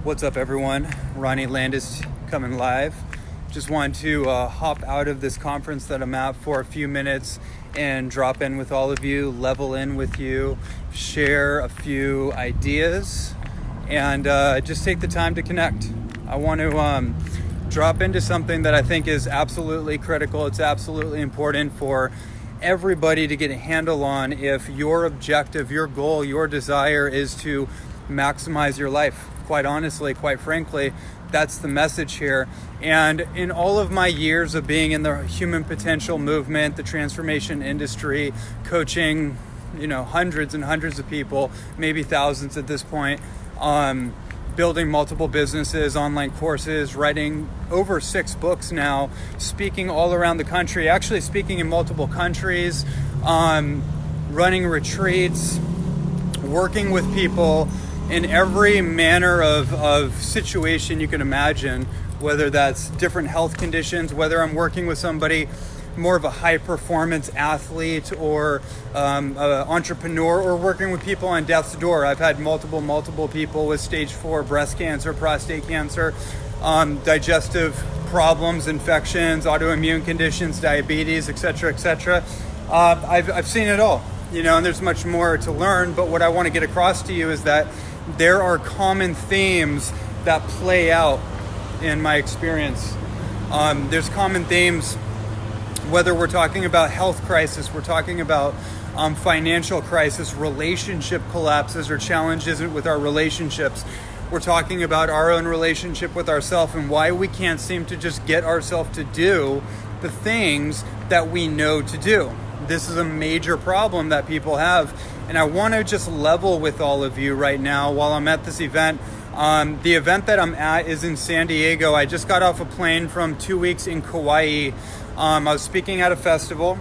What's up, everyone? Ronnie Landis coming live. Just wanted to hop out of this conference that I'm at for a few minutes and drop in with all of you, level in with you, share a few ideas, and just take the time to connect. I want to drop into something that I think is absolutely critical. It's absolutely important for everybody to get a handle on if your objective, your goal, your desire is to maximize your life. Quite honestly, quite frankly, that's the message here. And in all of my years of being in the human potential movement, the transformation industry, coaching, hundreds and hundreds of people, maybe thousands at this point, building multiple businesses, online courses, writing over 6 books now, speaking all around the country, actually speaking in multiple countries, running retreats, working with people in every manner of situation you can imagine, whether that's different health conditions, whether I'm working with somebody more of a high performance athlete or an entrepreneur, or working with people on death's door. I've had multiple people with stage 4 breast cancer, prostate cancer, digestive problems, infections, autoimmune conditions, diabetes, etc., etc. I've seen it all, and there's much more to learn. But what I want to get across to you is that there are common themes that play out in my experience. There's common themes, whether we're talking about health crisis, we're talking about financial crisis, relationship collapses or challenges with our relationships. We're talking about our own relationship with ourselves and why we can't seem to just get ourselves to do the things that we know to do. This is a major problem that people have. And I want to just level with all of you right now while I'm at this event. The event that I'm at is in San Diego. I just got off a plane from 2 weeks in Kauai. I was speaking at a festival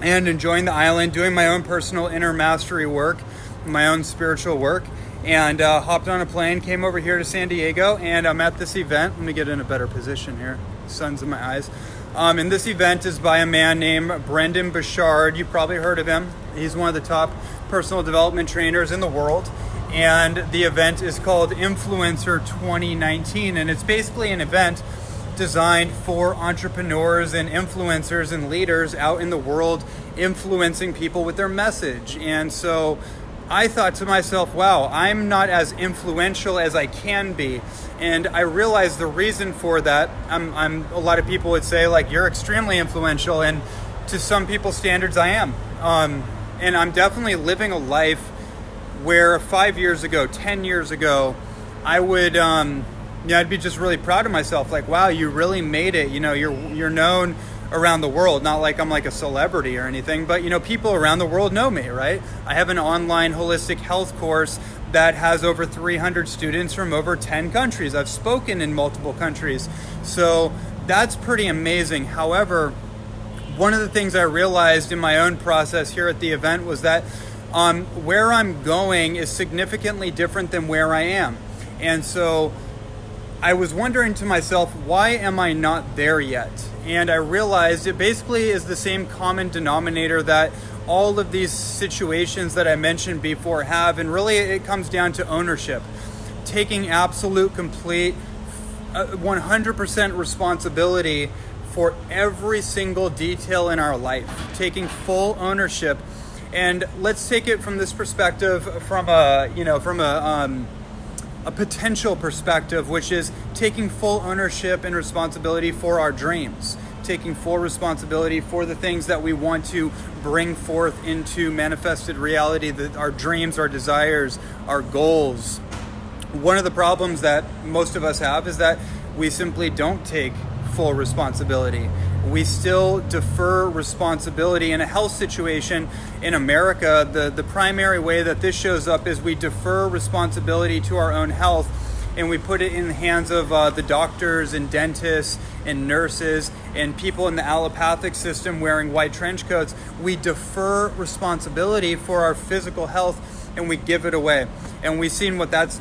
and enjoying the island, doing my own personal inner mastery work, my own spiritual work, and hopped on a plane, came over here to San Diego, and I'm at this event. Let me get in a better position here. The sun's in my eyes. And this event is by a man named Brendon Burchard. You've probably heard of him. He's one of the top personal development trainers in the world. And the event is called Influencer 2019. And it's basically an event designed for entrepreneurs and influencers and leaders out in the world, influencing people with their message. And so I thought to myself, wow, I'm not as influential as I can be. And I realized the reason for that, a lot of people would say, like, you're extremely influential, and to some people's standards I am. And I'm definitely living a life where 5 years ago, 10 years ago, I would I'd be just really proud of myself. Like, wow, you really made it. You're known around the world. Not like I'm like a celebrity or anything, but people around the world know me, right? I have an online holistic health course that has over 300 students from over 10 countries. I've spoken in multiple countries. So that's pretty amazing. However, one of the things I realized in my own process here at the event was that where I'm going is significantly different than where I am. And so I was wondering to myself, why am I not there yet? And I realized it basically is the same common denominator that all of these situations that I mentioned before have, and really it comes down to ownership. Taking absolute, complete, 100% responsibility for every single detail in our life. Taking full ownership. And let's take it from this perspective, from a potential perspective, which is taking full ownership and responsibility for our dreams, taking full responsibility for the things that we want to bring forth into manifested reality, that our dreams, our desires, our goals. One of the problems that most of us have is that we simply don't take full responsibility. We still defer responsibility. In a health situation in America, the primary way that this shows up is we defer responsibility to our own health, and we put it in the hands of the doctors and dentists and nurses and people in the allopathic system wearing white trench coats. We defer responsibility for our physical health and we give it away. And we've seen what that's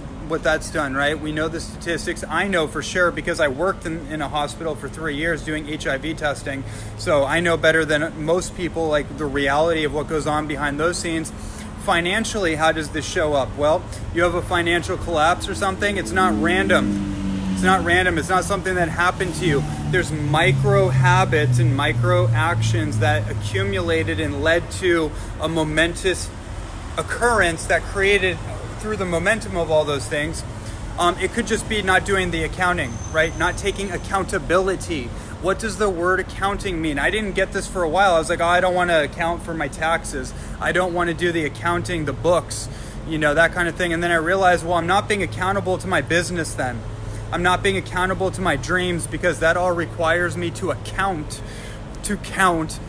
done, right? We know the statistics. I know for sure because I worked in a hospital for 3 years doing HIV testing. So I know better than most people, like, the reality of what goes on behind those scenes. financially, how does this show up? Well, you have a financial collapse or something. It's not random. It's not random. It's not something that happened to you. There's micro habits and micro actions that accumulated and led to a momentous occurrence that created, through the momentum of all those things. It could just be not doing the accounting, right? Not taking accountability. What does the word accounting mean? I didn't get this for a while. I was like, oh, I don't want to account for my taxes. I don't want to do the accounting, the books, that kind of thing. And then I realized, well, I'm not being accountable to my business then. I'm not being accountable to my dreams, because that all requires me to count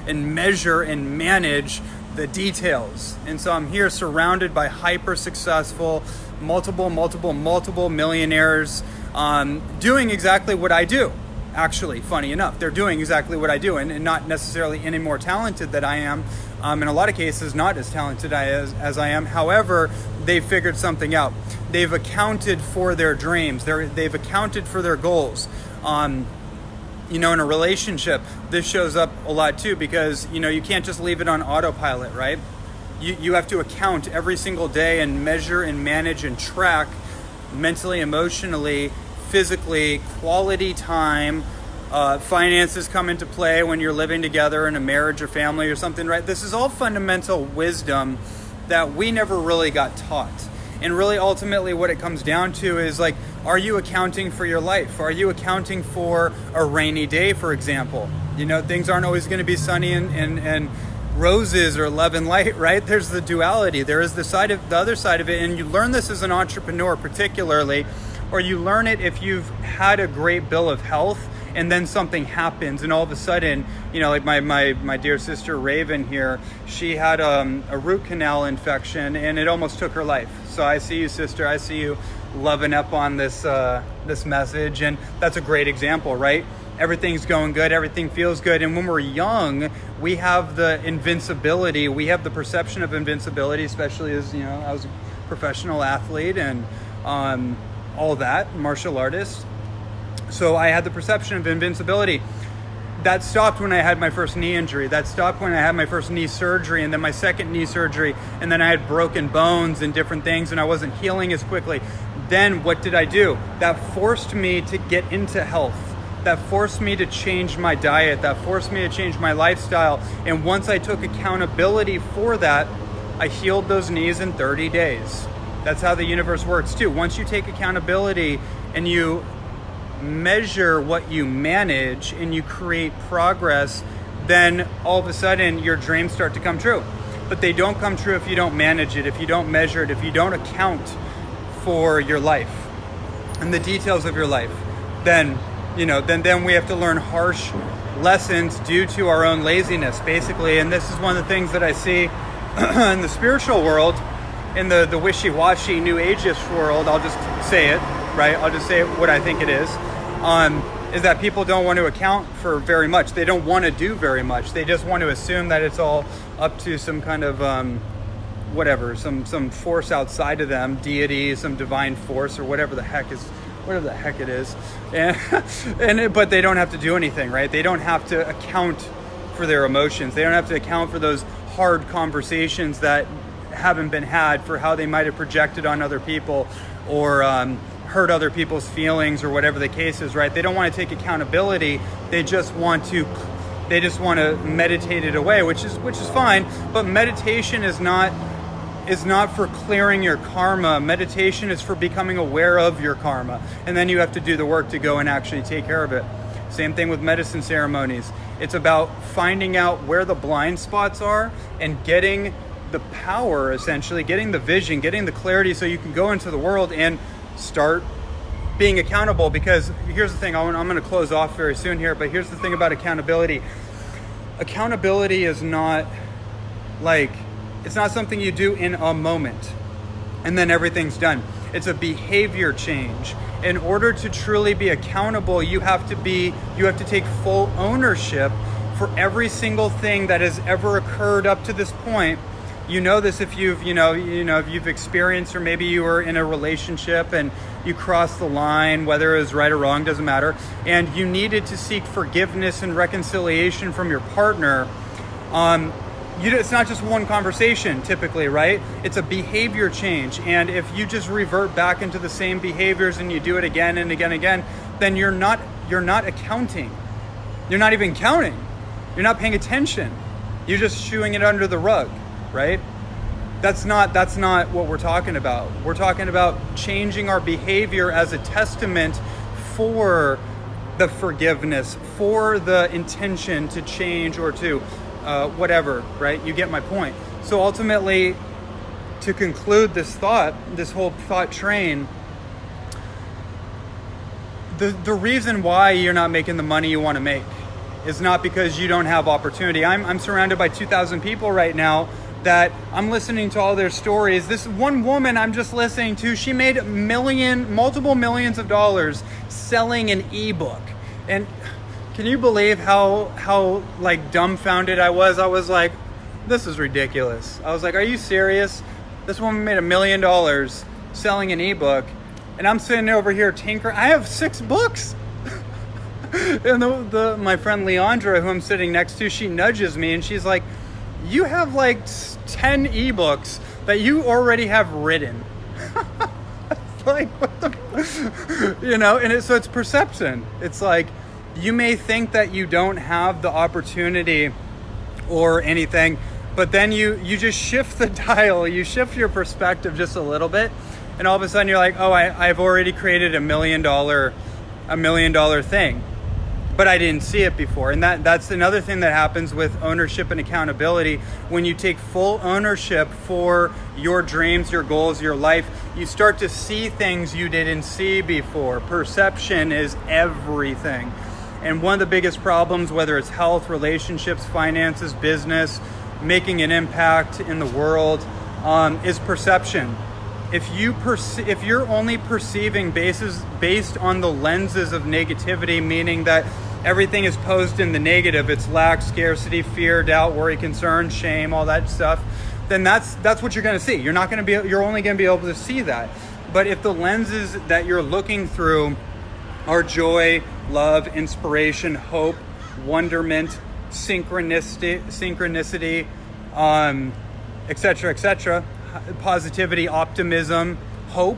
and measure and manage the details. And so I'm here surrounded by hyper successful, multiple millionaires doing exactly what I do. Actually, funny enough, they're doing exactly what I do, and not necessarily any more talented than I am. In a lot of cases, not as talented as I am. However, they've figured something out. They've accounted for their dreams. They've accounted for their goals. In a relationship, this shows up a lot too, because, you can't just leave it on autopilot, right? You have to account every single day and measure and manage and track mentally, emotionally, physically, quality time. Finances come into play when you're living together in a marriage or family or something, right? This is all fundamental wisdom that we never really got taught. And really, ultimately, what it comes down to is like, are you accounting for your life? Are you accounting for a rainy day, for example? Things aren't always going to be sunny and roses or love and light, right? There's the duality. There is the other side of it. And you learn this as an entrepreneur, particularly, or you learn it if you've had a great bill of health and then something happens and all of a sudden, like my dear sister Raven here, she had a root canal infection and it almost took her life. So I see you, sister. I see you loving up on this message, and that's a great example, right? Everything's going good, everything feels good, and when we're young, we have the invincibility, we have the perception of invincibility, especially as I was a professional athlete and all that, martial artist. So I had the perception of invincibility. That stopped when I had my first knee injury. That stopped when I had my first knee surgery, and then my second knee surgery, and then I had broken bones and different things, and I wasn't healing as quickly. Then what did I do? That forced me to get into health. That forced me to change my diet. That forced me to change my lifestyle. And once I took accountability for that, I healed those knees in 30 days. That's how the universe works too. Once you take accountability and you measure what you manage and you create progress, then all of a sudden your dreams start to come true. But they don't come true if you don't manage it, if you don't measure it, if you don't account for your life and the details of your life. Then we have to learn harsh lessons due to our own laziness, basically. And this is one of the things that I see in the spiritual world, in the wishy-washy New Ageist world. I'll just say it, right? I'll just say what I think it is that people don't want to account for very much. They don't want to do very much. They just want to assume that it's all up to some kind of some force outside of them, deity, some divine force, or whatever the heck it is, but they don't have to do anything, right? They don't have to account for their emotions. They don't have to account for those hard conversations that haven't been had, for how they might have projected on other people or hurt other people's feelings or whatever the case is, right? They don't want to take accountability. They just want to meditate it away, which is fine. But meditation is not for clearing your karma. Meditation is for becoming aware of your karma. And then you have to do the work to go and actually take care of it. Same thing with medicine ceremonies. It's about finding out where the blind spots are and getting the power, essentially, getting the vision, getting the clarity, so you can go into the world and start being accountable. Because here's the thing, I'm going to close off very soon here, but here's the thing about accountability. Accountability is not it's not something you do in a moment and then everything's done. It's a behavior change. In order to truly be accountable, you have to take full ownership for every single thing that has ever occurred up to this point. You know this if if you've experienced, or maybe you were in a relationship and you crossed the line, whether it was right or wrong, doesn't matter, and you needed to seek forgiveness and reconciliation from your partner. it's not just one conversation typically, right? It's a behavior change. And if you just revert back into the same behaviors and you do it again and again and again, then you're not accounting. You're not even counting. You're not paying attention. You're just shooing it under the rug, right? That's not what we're talking about. We're talking about changing our behavior as a testament for the forgiveness, for the intention to change or to whatever, right? You get my point. So ultimately, to conclude this whole thought train, the reason why you're not making the money you want to make is not because you don't have opportunity. I'm surrounded by 2,000 people right now that I'm listening to all their stories. This one woman I'm just listening to, she made multiple millions of dollars selling an ebook. And can you believe how like dumbfounded I was? I was like, this is ridiculous. I was like, are you serious? This woman made $1 million selling an ebook, and I'm sitting over here tinkering. I have 6 books. And my friend Leandra, who I'm sitting next to, she nudges me and she's like, you have like 10 ebooks that you already have written. Like, what the, and so it's perception. It's like, you may think that you don't have the opportunity or anything, but then you just shift the dial, you shift your perspective just a little bit, and all of a sudden you're like, oh, I've already created $1 million thing, but I didn't see it before. And that's another thing that happens with ownership and accountability. When you take full ownership for your dreams, your goals, your life, you start to see things you didn't see before. Perception is everything. And one of the biggest problems, whether it's health, relationships, finances, business, making an impact in the world, is perception. If you're only perceiving based on the lenses of negativity, meaning that everything is posed in the negative, it's lack, scarcity, fear, doubt, worry, concern, shame, all that stuff, then that's what you're going to see. You're only going to be able to see that. But if the lenses that you're looking through are joy, love, inspiration, hope, wonderment, synchronicity, etc., positivity, optimism, hope,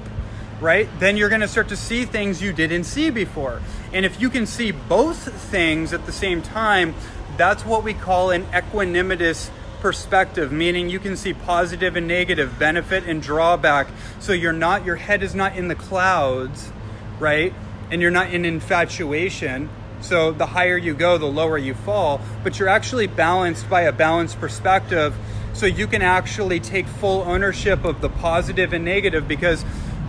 right? Then you're going to start to see things you didn't see before. And if you can see both things at the same time, that's what we call an equanimitous perspective, meaning you can see positive and negative, benefit and drawback. So your head is not in the clouds, right? And you're not in infatuation. So the higher you go, the lower you fall, but you're actually balanced by a balanced perspective. So you can actually take full ownership of the positive and negative, because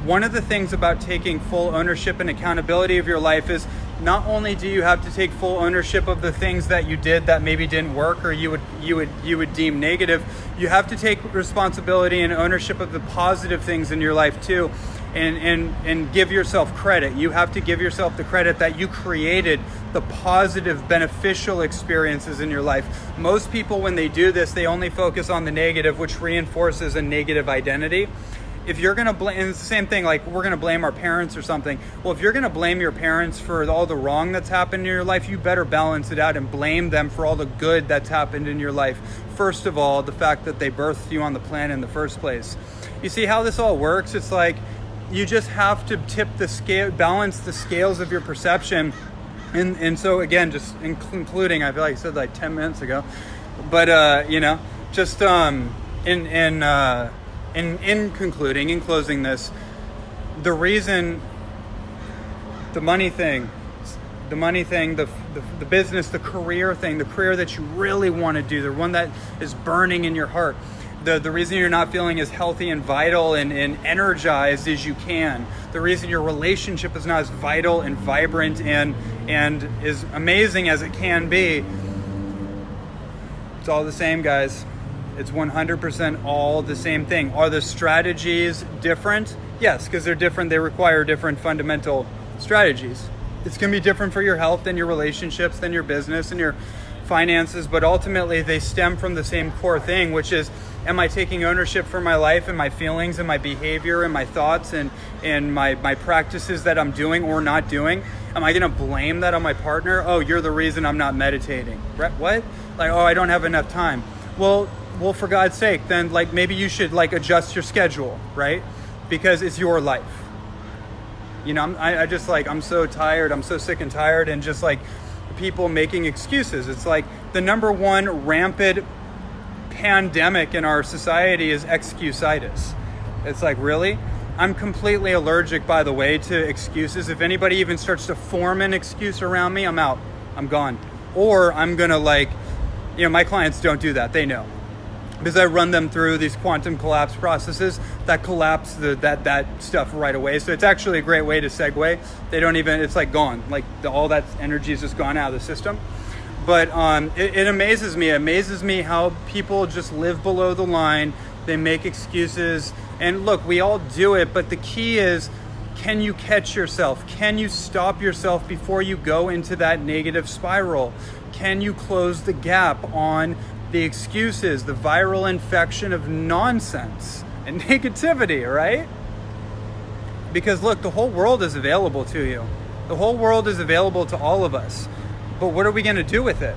one of the things about taking full ownership and accountability of your life is not only do you have to take full ownership of the things that you did that maybe didn't work or you would deem negative, you have to take responsibility and ownership of the positive things in your life too. And give yourself credit. You have to give yourself the credit that you created the positive, beneficial experiences in your life. Most people, when they do this, they only focus on the negative, which reinforces a negative identity. If you're going to blame, and it's the same thing, like we're going to blame our parents or something. Well, if you're going to blame your parents for all the wrong that's happened in your life, you better balance it out and blame them for all the good that's happened in your life. First of all, the fact that they birthed you on the planet in the first place. You see how this all works? It's like, you just have to balance the scales of your perception. And so again, just in concluding, I feel like I said like 10 minutes ago, but just in concluding, in closing this, the reason the money thing, the business, the career thing, the career that you really want to do, the one that is burning in your heart, the reason you're not feeling as healthy and vital and energized as you can, the reason your relationship is not as vital and vibrant and as amazing as it can be, it's all the same, guys. It's 100% all the same thing. Are the strategies different? Yes, because they're different. They require different fundamental strategies. It's going to be different for your health than your relationships, than your business and your finances, but ultimately they stem from the same core thing, which is, am I taking ownership for my life and my feelings and my behavior and my thoughts and my practices that I'm doing or not doing? Am I going to blame that on my partner? Oh, you're the reason I'm not meditating. What? Like, oh, I don't have enough time. Well, for God's sake, then like maybe you should like adjust your schedule, right? Because it's your life. You know, I just like, I'm so tired. I'm so sick and tired, and just like people making excuses. It's like the number one rampant pandemic in our society is excusitis. It's like, really? I'm completely allergic, by the way, to excuses. If anybody even starts to form an excuse around me, I'm out. I'm gone. Or I'm going to like, you know, my clients don't do that. They know. Because I run them through these quantum collapse processes that collapse that stuff right away. So it's actually a great way to segue. They don't even, it's like gone. Like all that energy is just gone out of the system. But it amazes me. It amazes me how people just live below the line. They make excuses. And look, we all do it. But the key is, can you catch yourself? Can you stop yourself before you go into that negative spiral? Can you close the gap on the excuses, the viral infection of nonsense and negativity, right? Because look, the whole world is available to you. The whole world is available to all of us. But what are we going to do with it?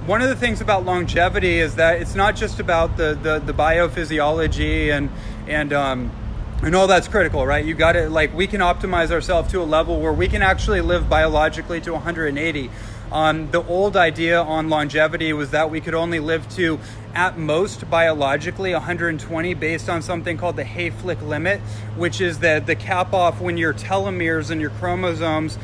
One of the things about longevity is that it's not just about the biophysiology and all that's critical, right? You got to, like, we can optimize ourselves to a level where we can actually live biologically to 180. The old idea on longevity was that we could only live to, at most, biologically 120 based on something called the Hayflick limit, which is the cap off when your telomeres and your chromosomes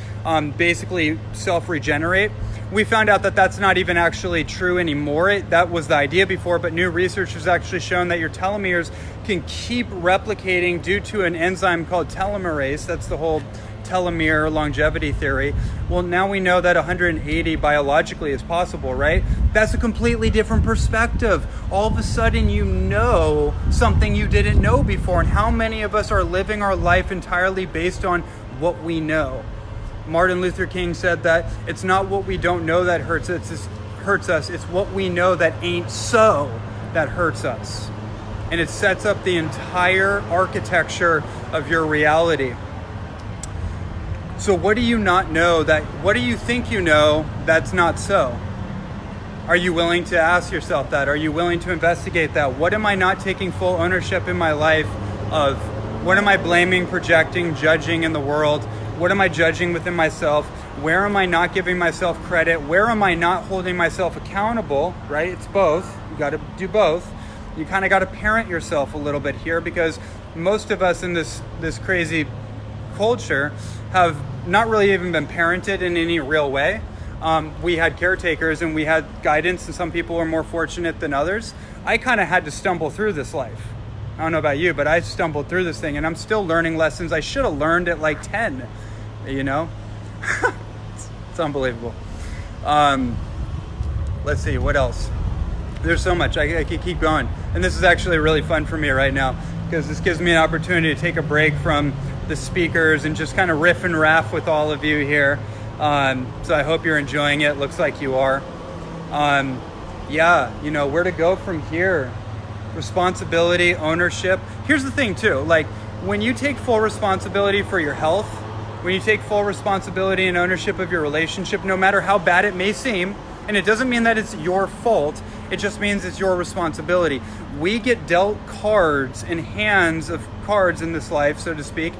basically self-regenerate. We found out that that's not even actually true anymore. That was the idea before, but new research has actually shown that your telomeres can keep replicating due to an enzyme called telomerase. That's the whole telomere longevity theory. Well, now we know that 180 biologically is possible, right? That's a completely different perspective. All of a sudden, you know something you didn't know before. And how many of us are living our life entirely based on what we know? Martin Luther King said that it's not what we don't know that hurts us. It's what we know that ain't so that hurts us. And it sets up the entire architecture of your reality. So what do you not know what do you think you know that's not so? Are you willing to ask yourself that? Are you willing to investigate that? What am I not taking full ownership in my life of? What am I blaming, projecting, judging in the world? What am I judging within myself? Where am I not giving myself credit? Where am I not holding myself accountable, right? It's both. You got to do both. You kind of got to parent yourself a little bit here, because most of us in this crazy culture have not really even been parented in any real way. We had caretakers and we had guidance, and some people were more fortunate than others. I kind of had to stumble through this life. I don't know about you, but I stumbled through this thing, and I'm still learning lessons I should have learned at like 10, you know? It's unbelievable. Let's see, what else? There's so much. I could keep going. And this is actually really fun for me right now, because this gives me an opportunity to take a break from the speakers and just kind of riff and raff with all of you here. So I hope you're enjoying it. Looks like you are. Yeah, you know, where to go from here? Responsibility, ownership. Here's the thing too, like when you take full responsibility for your health, when you take full responsibility and ownership of your relationship, no matter how bad it may seem, and it doesn't mean that it's your fault, it just means it's your responsibility. We get dealt cards and hands of cards in this life, so to speak,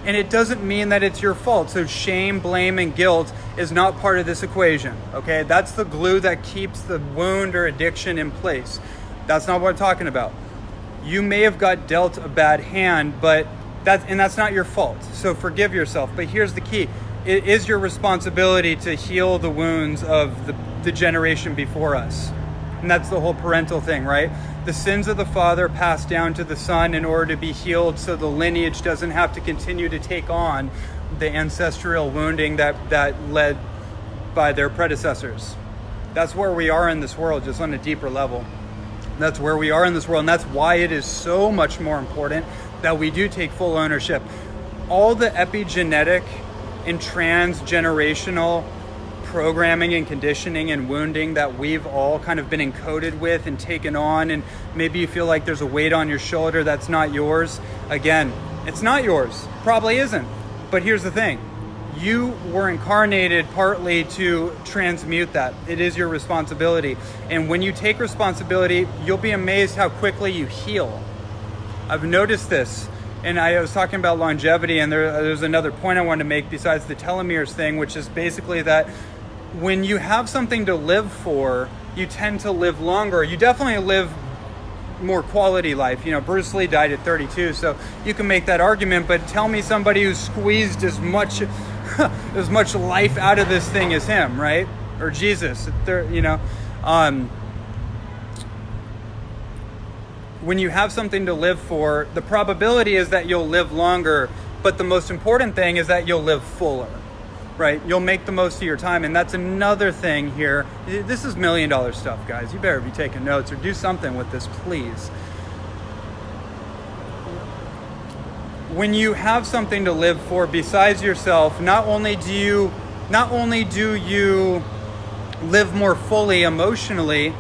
and it doesn't mean that it's your fault. So shame, blame, and guilt is not part of this equation, okay? That's the glue that keeps the wound or addiction in place. That's not what I'm talking about. You may have got dealt a bad hand, but that's not your fault. So forgive yourself. But here's the key. It is your responsibility to heal the wounds of the generation before us. And that's the whole parental thing, right? The sins of the father passed down to the son in order to be healed, so the lineage doesn't have to continue to take on the ancestral wounding that led by their predecessors. That's where we are in this world, just on a deeper level. That's where we are in this world, and that's why it is so much more important that we do take full ownership. All the epigenetic and transgenerational programming and conditioning and wounding that we've all kind of been encoded with and taken on, and maybe you feel like there's a weight on your shoulder that's not yours. Again, it's not yours. Probably isn't. But here's the thing. you were incarnated partly to transmute that. It is your responsibility. And when you take responsibility, you'll be amazed how quickly you heal. I've noticed this. And I was talking about longevity, and there's another point I wanted to make besides the telomeres thing, which is basically that when you have something to live for, you tend to live longer. You definitely live more quality life. Bruce Lee died at 32, so you can make that argument, but tell me somebody who squeezed as much as much life out of this thing as him, right? Or Jesus. When you have something to live for, the probability is that you'll live longer, but the most important thing is that you'll live fuller, right? You'll make the most of your time, and that's another thing here. This is $1 million stuff, guys. You better be taking notes or do something with this, please. When you have something to live for besides yourself, not only do you live more fully emotionally,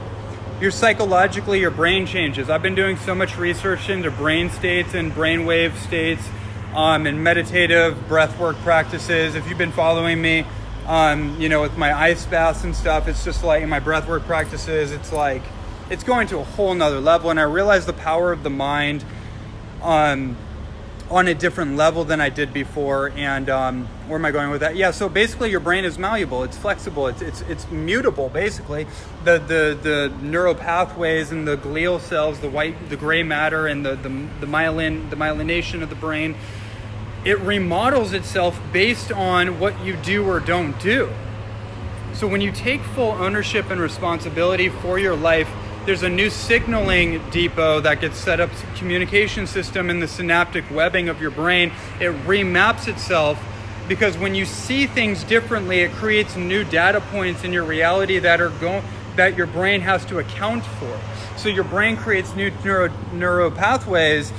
your brain changes. I've been doing so much research into brain states and brainwave states and meditative breathwork practices. If you've been following me, with my ice baths and stuff, it's just like in my breathwork practices, it's like, it's going to a whole nother level. And I realize the power of the mind on a different level than I did before. And where am I going with that? Yeah, so basically your brain is malleable, it's flexible, it's mutable. Basically the neural pathways and the glial cells, the gray matter and the myelination of the brain, it remodels itself based on what you do or don't do. So when you take full ownership and responsibility for your life, there's a new signaling depot that gets set up, communication system in the synaptic webbing of your brain. It remaps itself because when you see things differently, it creates new data points in your reality that your brain has to account for. So your brain creates new neuro pathways,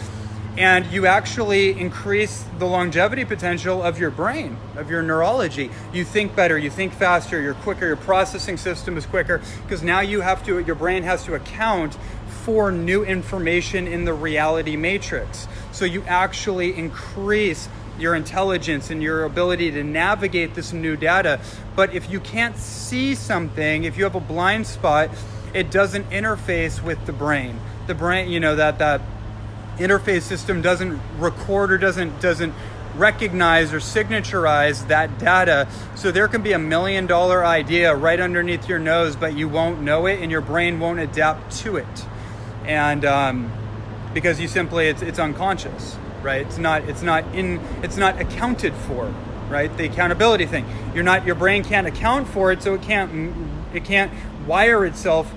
and you actually increase the longevity potential of your brain, of your neurology. You think better, you think faster, you're quicker, your processing system is quicker, because now your brain has to account for new information in the reality matrix. So you actually increase your intelligence and your ability to navigate this new data. But if you can't see something, if you have a blind spot, it doesn't interface with the brain. The brain, that interface system doesn't record or doesn't recognize or signaturize that data. So there can be $1 million idea right underneath your nose, but you won't know it and your brain won't adapt to it. And because it's unconscious, right? It's not accounted for, right? The accountability thing. Your brain can't account for it, so it can't wire itself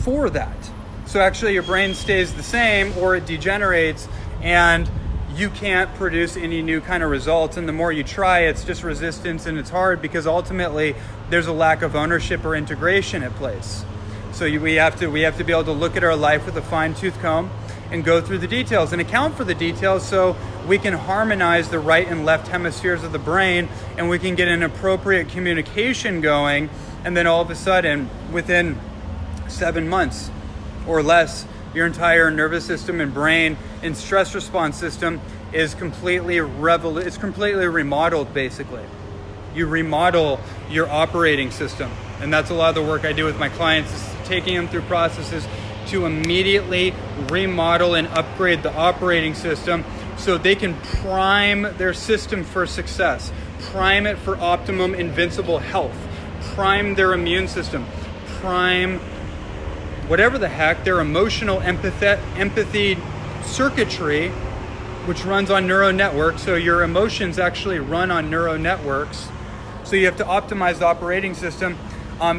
for that. So actually your brain stays the same or it degenerates and you can't produce any new kind of results. And the more you try, it's just resistance and it's hard because ultimately there's a lack of ownership or integration at place. So we have to be able to look at our life with a fine-tooth comb and go through the details and account for the details so we can harmonize the right and left hemispheres of the brain and we can get an appropriate communication going. And then all of a sudden, within 7 months, or less, your entire nervous system and brain and stress response system is completely remodeled. Basically, you remodel your operating system, and that's a lot of the work I do with my clients, is taking them through processes to immediately remodel and upgrade the operating system so they can prime their system for success, prime it for optimum invincible health, prime their immune system, prime whatever the heck, their emotional empathy circuitry, which runs on neural networks. So your emotions actually run on neural networks. So you have to optimize the operating system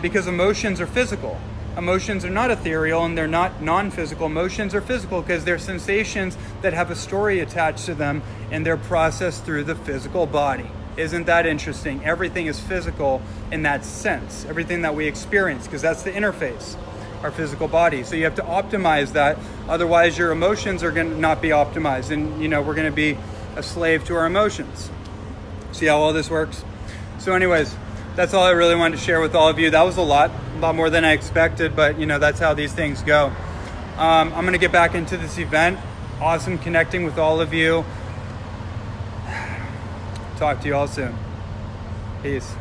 because emotions are physical. Emotions are not ethereal and they're not non-physical. Emotions are physical because they're sensations that have a story attached to them and they're processed through the physical body. Isn't that interesting? Everything is physical in that sense. Everything that we experience, because that's the interface. Our physical body. So you have to optimize that. Otherwise your emotions are going to not be optimized and we're going to be a slave to our emotions. See how all this works? So anyways, that's all I really wanted to share with all of you. That was a lot more than I expected, but that's how these things go. I'm going to get back into this event. Awesome connecting with all of you. Talk to you all soon. Peace.